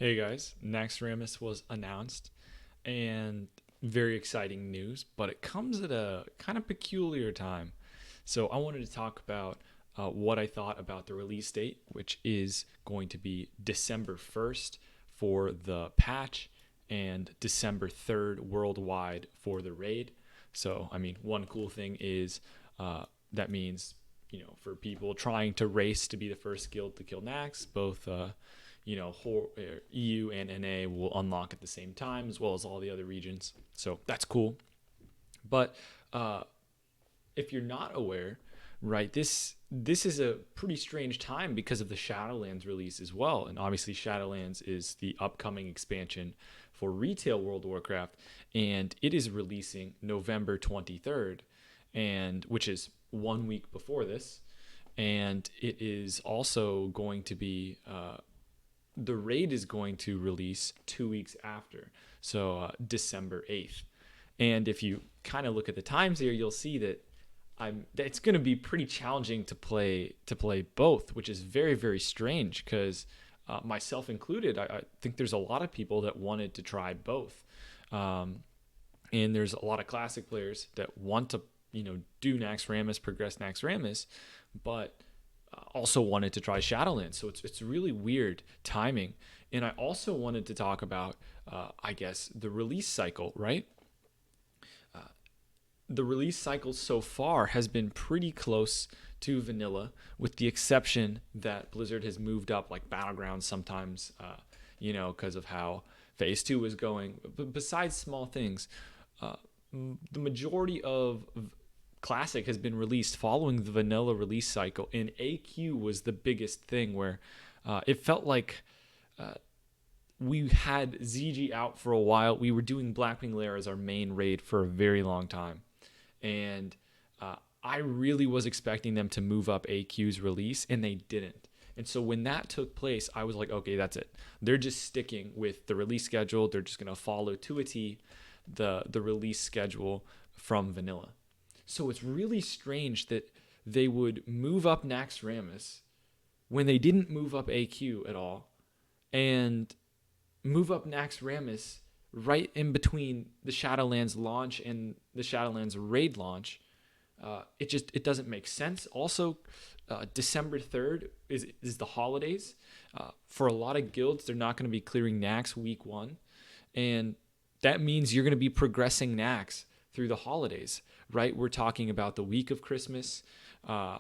Hey guys, Naxxramas was announced, and very exciting news, but it comes at a kind of peculiar time. So I wanted to talk about what I thought about the release date, which is going to be December 1st for the patch and December 3rd worldwide for the raid. So, I mean, one cool thing is that means, for people trying to race to be the first guild to kill Naxx, both EU and NA will unlock at the same time, as well as all the other regions. So that's cool. But if you're not aware, right, this is a pretty strange time because of the Shadowlands release as well. And obviously, Shadowlands is the upcoming expansion for retail World of Warcraft, and it is releasing November 23rd, and which is 1 week before this. And it is also going to be the raid is going to release 2 weeks after, so December 8th. And if you kind of look at the times here, you'll see that it's going to be pretty challenging to play both, which is very very strange because myself included, I think there's a lot of people that wanted to try both, and there's a lot of classic players that want to do Naxxramas, progress Naxxramas, but also wanted to try Shadowlands. So it's really weird timing. And I also wanted to talk about, I guess, the release cycle, right? The release cycle so far has been pretty close to vanilla, with the exception that Blizzard has moved up like Battlegrounds sometimes, because of how Phase 2 was going. But besides small things, uh, the majority of Classic has been released following the vanilla release cycle, and AQ was the biggest thing where it felt like we had ZG out for a while. We were doing Blackwing Lair as our main raid for a very long time, and I really was expecting them to move up AQ's release, and they didn't. And so when that took place, I was like, okay, that's it. They're just sticking with the release schedule. They're just going to follow to a T the release schedule from vanilla. So it's really strange that they would move up Naxxramas when they didn't move up AQ at all, and move up Naxxramas right in between the Shadowlands launch and the Shadowlands raid launch. It doesn't make sense. Also, December 3rd is the holidays. For a lot of guilds, they're not going to be clearing Naxx week one, and that means you're going to be progressing Naxx through the holidays, right? We're talking about the week of Christmas,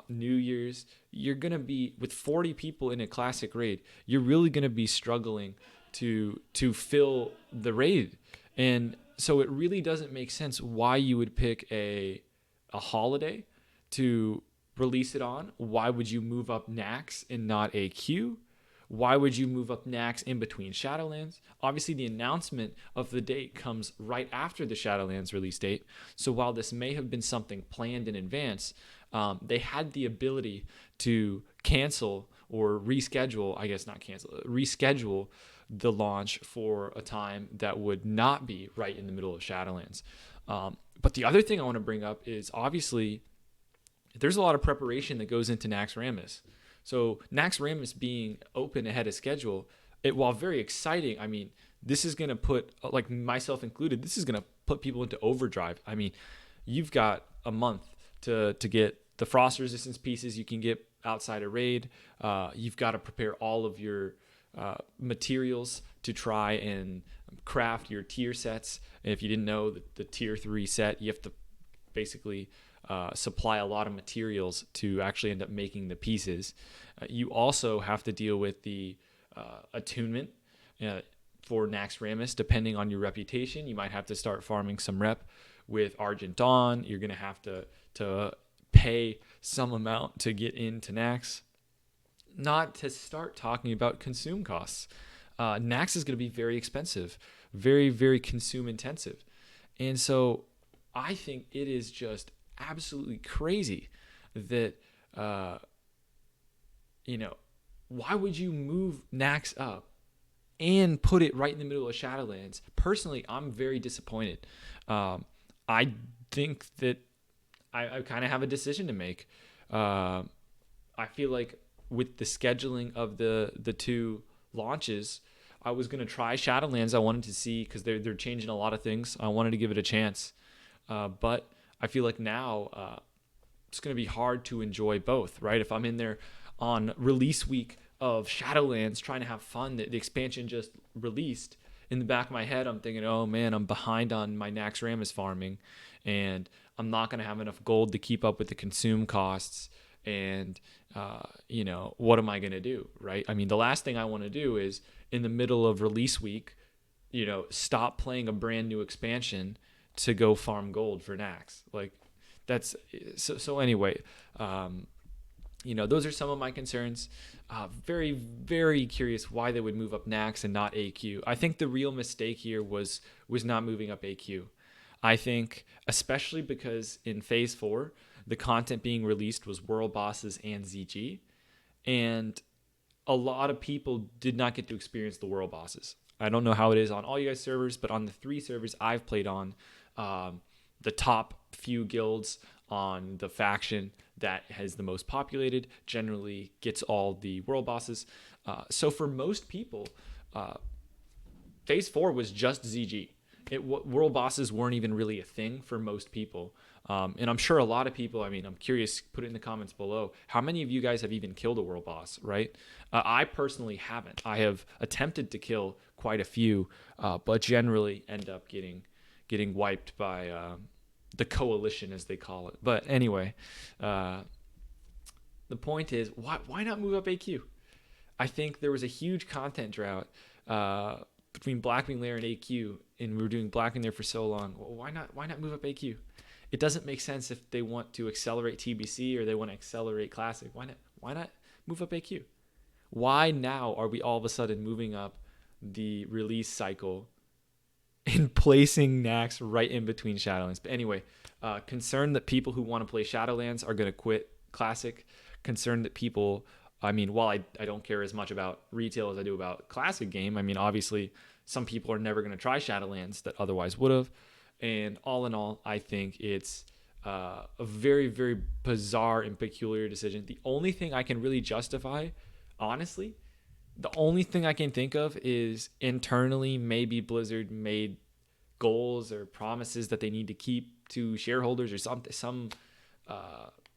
New Year's. You're going to be with 40 people in a classic raid. You're really going to be struggling to fill the raid. And so it really doesn't make sense why you would pick a holiday to release it on. Why would you move up Naxx and not AQ? Why would you move up Naxx in between Shadowlands? Obviously, the announcement of the date comes right after the Shadowlands release date. So while this may have been something planned in advance, they had the ability to cancel or reschedule, I guess not cancel, reschedule the launch for a time that would not be right in the middle of Shadowlands. But the other thing I want to bring up is obviously there's a lot of preparation that goes into Naxxramas. So Naxxramas being open ahead of schedule, while very exciting, I mean, this is going to put, like myself included, this is going to put people into overdrive. I mean, you've got a month to get the frost resistance pieces you can get outside a raid. You've got to prepare all of your materials to try and craft your tier sets. And if you didn't know, the tier 3 set, you have to basically supply a lot of materials to actually end up making the pieces. You also have to deal with the attunement for Naxxramas. Depending on your reputation, you might have to start farming some rep with Argent Dawn. You're going to have to pay some amount to get into Naxx. Not to start talking about consume costs. Naxx is going to be very expensive, very, very consume intensive. And so I think it is just absolutely crazy that, why would you move Naxx up and put it right in the middle of Shadowlands? Personally, I'm very disappointed. I think that I kind of have a decision to make. I feel like with the scheduling of the two launches, I was gonna try Shadowlands. I wanted to see because they're changing a lot of things. I wanted to give it a chance, but I feel like now it's gonna be hard to enjoy both, right? If I'm in there on release week of Shadowlands trying to have fun, the expansion just released. In the back of my head, I'm thinking, oh man, I'm behind on my Naxxramas farming, and I'm not gonna have enough gold to keep up with the consume costs. And what am I gonna do, right? I mean, the last thing I want to do is in the middle of release week, stop playing a brand new expansion to go farm gold for Naxx. Like that's so anyway. Those are some of my concerns. Very, very curious why they would move up Naxx and not AQ. I think the real mistake here was not moving up AQ. I think, especially because in Phase 4, the content being released was World Bosses and ZG, and a lot of people did not get to experience the World Bosses. I don't know how it is on all you guys' servers, but on the 3 servers I've played on, the top few guilds on the faction that has the most populated generally gets all the World Bosses. So for most people, Phase 4 was just ZG. World Bosses weren't even really a thing for most people. And I'm sure a lot of people, I'm curious, put it in the comments below. How many of you guys have even killed a World Boss, right? I personally haven't. I have attempted to kill quite a few, but generally end up getting wiped by the coalition, as they call it. But anyway, the point is, why not move up AQ? I think there was a huge content drought between Blackwing Lair and AQ, and we were doing Blackwing Lair for so long. Well, why not move up AQ? It doesn't make sense if they want to accelerate TBC or they want to accelerate Classic. Why not move up AQ? Why now are we all of a sudden moving up the release cycle and placing Naxx right in between Shadowlands? But anyway, concerned that people who want to play Shadowlands are going to quit Classic. Concerned that people, while I don't care as much about retail as I do about Classic game, obviously some people are never going to try Shadowlands that otherwise would have. And all in all, I think it's a very, very bizarre and peculiar decision. The only thing I can really justify, honestly, the only thing I can think of is internally maybe Blizzard made goals or promises that they need to keep to shareholders or some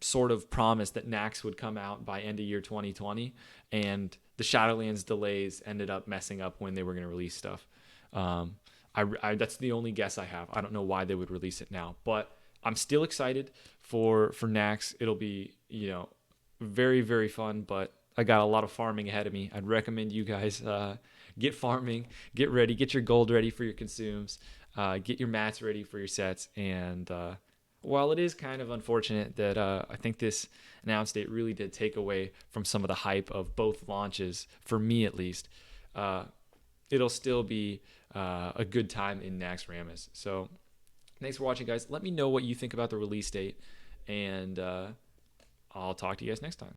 sort of promise that Naxx would come out by end of year 2020, and the Shadowlands delays ended up messing up when they were going to release stuff. That's the only guess I have. I don't know why they would release it now, but I'm still excited for Naxx. It'll be very, very fun, but I got a lot of farming ahead of me. I'd recommend you guys get farming, get ready, get your gold ready for your consumes, get your mats ready for your sets. And while it is kind of unfortunate that I think this announce date really did take away from some of the hype of both launches, for me at least, it'll still be a good time in Naxxramas. So thanks for watching, guys. Let me know what you think about the release date, and I'll talk to you guys next time.